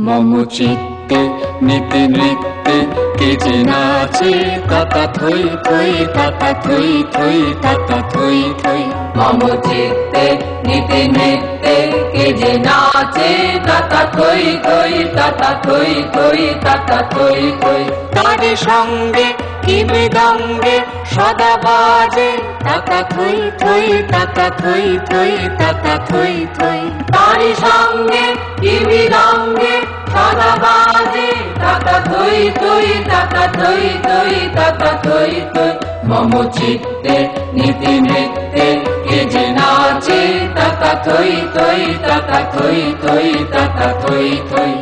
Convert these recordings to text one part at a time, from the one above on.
মম চিত্তে নীতি নৃত্যে কে যে নাচে তাতা থই থই তাতা থই থই তাতা থই থই। মম চিত্তে নীতি নৃত্যে কে যে নাচে তাতা থই থই তাতা থই থই তাতা থই থই। তারে সঙ্গে কি মৃদঙ্গে সদা বাজে তাতা থই থই তাতা থই থই তাতা থই থই। তারি সঙ্গে কি মৃদঙ্গে সদা বাজে তাতা থই থই তাতা থই থই তাতা থই থই। মম চিত্তে নীতি নৃত্যে কে যে নাচে তাতা থই থই তাতা থই থই তাতা থই থই।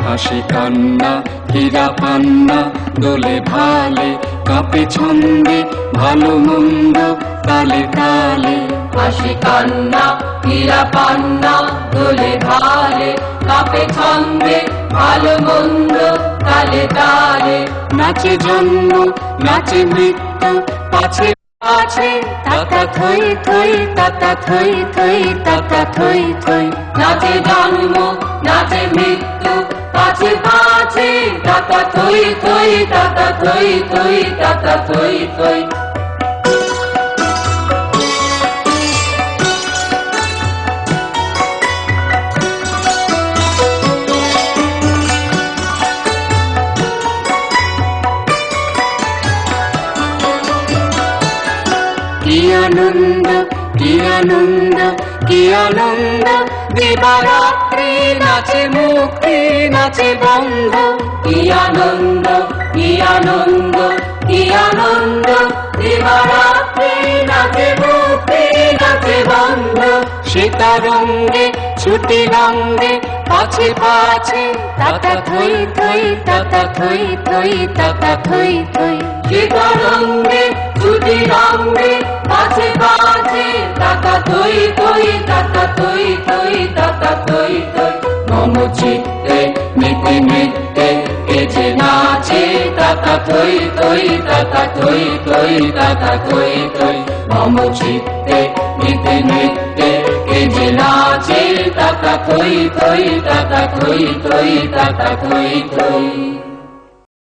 হাসি কান্না হীরা পান্না দোলে ভালে কাঁপে ছন্দে ভালো মন্দ তালে তালে। হাসি কান্না হীরা পান্না দোলে ভালে কাঁপে ছন্দে ভালো মন্দ তালে তালে। নাচে জন্ম নাচে মৃত্যু পাছে পাছে তাতা থই থই তাতা থই থই তাতা থই থই। নাচে জন্ম নাচে মৃত্যু পাছে পাছে তাতা থই থই তাতা থই থই তাতা থই থই। কি আনন্দ কি আনন্দ কি আনন্দ দিবারাত্রি নাচে মুক্তি নাচে বন্ধ। কি আনন্দ কি আনন্দ কি আনন্দ দিবারাত্রি নাচে মুক্তি নাচে বন্ধ। সীতারঙ্গে ছুটি রঙ্গে পাছে পাছে তাতা থই থই তাতা থই থই তাতা থই থই। সীতারঙ্গে ছুটি রঙ্গে পাছে পাছে তাতা থই থই তাতা থই থই তাতা থই থই। মম চিত্তে নীতি নৃত্যে কে যে নাচে তাতা থই থই তাতা থই থই তাতা থই থই। মম চিত্তে নীতি নৃত্যে কে যে নাচে তাতা থই থই তাতা থই থই তাতা থই থই।